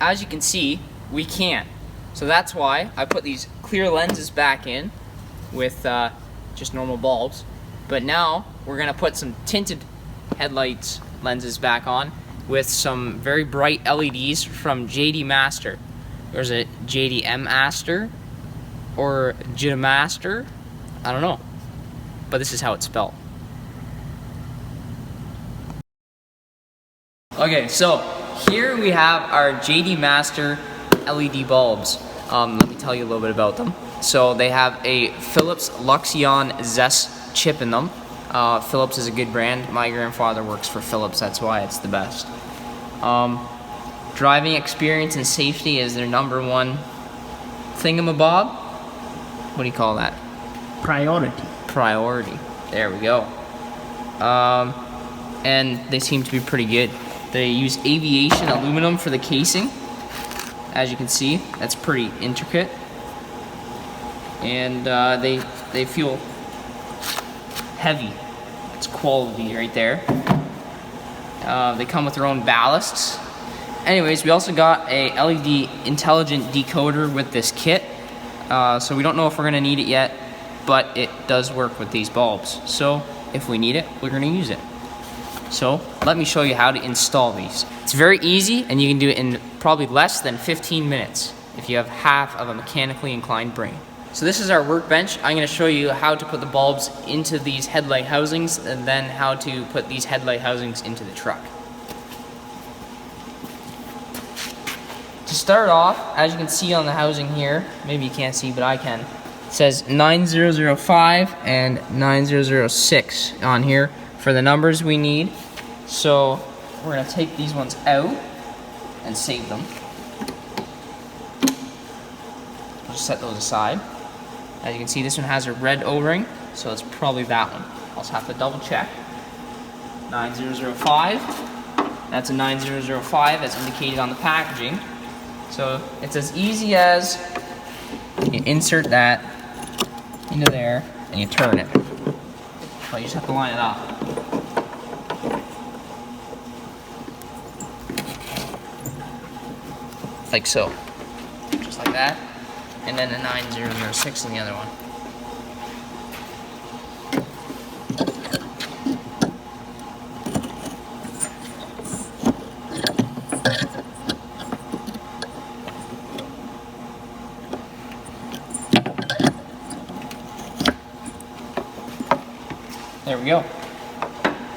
as you can see, we can't. So that's why I put these clear lenses back in with just normal bulbs. But now we're gonna put some tinted headlights lenses back on with some very bright LEDs from JDMaster. There's a JDMaster or JDMaster, I don't know, but this is how it's spelled. Okay, so here we have our JDMaster LED bulbs. Let me tell you a little bit about them. So they have a Philips Luxion Zest chip in them. Philips is a good brand. My grandfather works for Philips, that's why it's the best. Driving experience and safety is their #1 thingamabob. What do you call that? Priority. Priority. There we go. And they seem to be pretty good. They use aviation aluminum for the casing. As you can see, that's pretty intricate. And they feel heavy. It's quality right there. They come with their own ballasts. Anyways, we also got a LED intelligent decoder with this kit. So we don't know if we're gonna need it yet, but it does work with these bulbs. So if we need it, we're gonna use it. So let me show you how to install these. It's very easy, and you can do it in probably less than 15 minutes if you have half of a mechanically inclined brain. So this is our workbench. I'm going to show you how to put the bulbs into these headlight housings and then how to put these headlight housings into the truck. To start off, as you can see on the housing here, maybe you can't see but I can, it says 9005 and 9006 on here for the numbers we need. So we're going to take these ones out and save them. I'll just set those aside. As you can see, this one has a red O-ring, so it's probably that one. I'll also have to double check. 9005. That's a 9005 as indicated on the packaging. So it's as easy as you insert that into there and you turn it. Well, you just have to line it up. Like so. Just like that. And then the 9006 in the other one. There we go.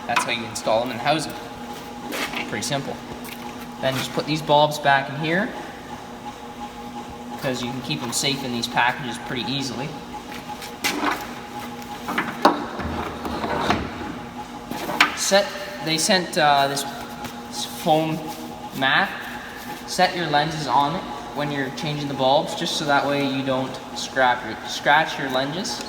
That's how you install them and house them. Pretty simple. Then just put these bulbs back in here, because you can keep them safe in these packages pretty easily. They sent this foam mat. Set your lenses on it when you're changing the bulbs, just so that way you don't scratch your lenses.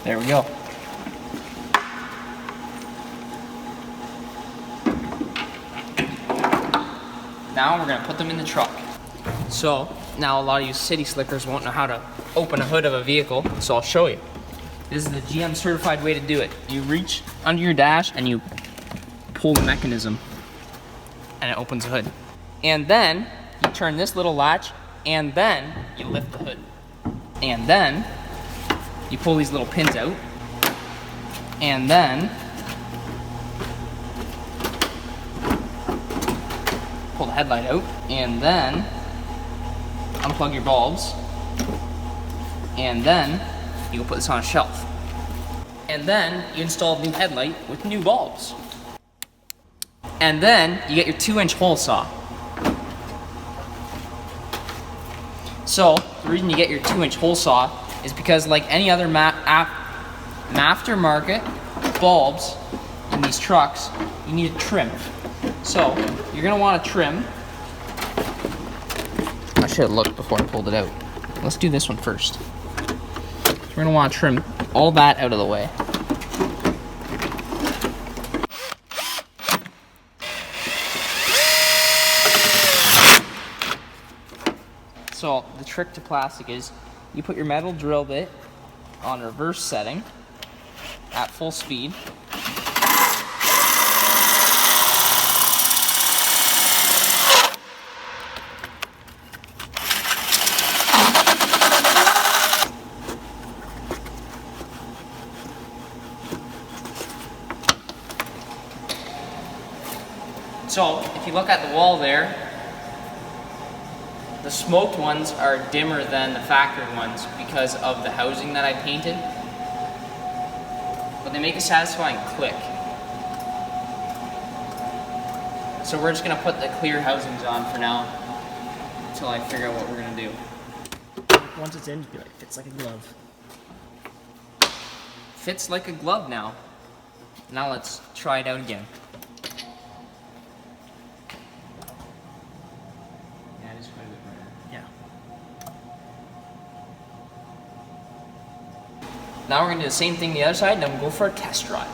There we go. Now we're going to put them in the truck. So now a lot of you city slickers won't know how to open a hood of a vehicle, so I'll show you. This is the GM certified way to do it. You reach under your dash and you pull the mechanism and it opens the hood. And then you turn this little latch and then you lift the hood. And then you pull these little pins out, and then pull the headlight out, and then unplug your bulbs, and then you can put this on a shelf. And then you install a new headlight with new bulbs. And then you get your 2-inch hole saw. So the reason you get your 2-inch hole saw is because, like any other aftermarket bulbs in these trucks, you need a trim. So you're going to want to trim. I should have looked before I pulled it out. Let's do this one first. We're gonna want to trim all that out of the way. So the trick to plastic is you put your metal drill bit on reverse setting at full speed. So if you look at the wall there, the smoked ones are dimmer than the factory ones because of the housing that I painted. But they make a satisfying click. So we're just gonna put the clear housings on for now until I figure out what we're gonna do. Once it's in, you'll be like, fits like a glove. Fits like a glove now. Now let's try it out again. Yeah, it is quite a bit brighter. Yeah. Now we're gonna do the same thing the other side, and then we'll go for a test drive.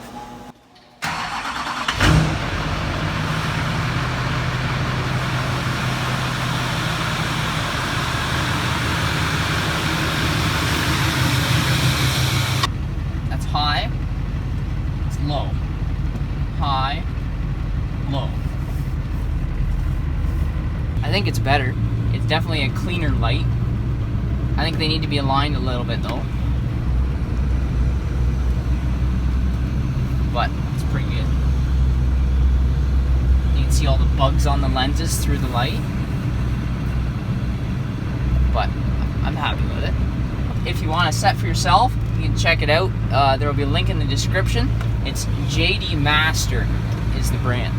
That's high, it's low. High, low. I think it's better. It's definitely a cleaner light. I think they need to be aligned a little bit though. But it's pretty good. You can see all the bugs on the lenses through the light. But I'm happy with it. If you want a set for yourself, you can check it out. There will be a link in the description. It's JDMaster is the brand.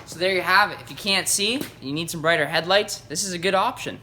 So there you have it. If you can't see, you need some brighter headlights, this is a good option.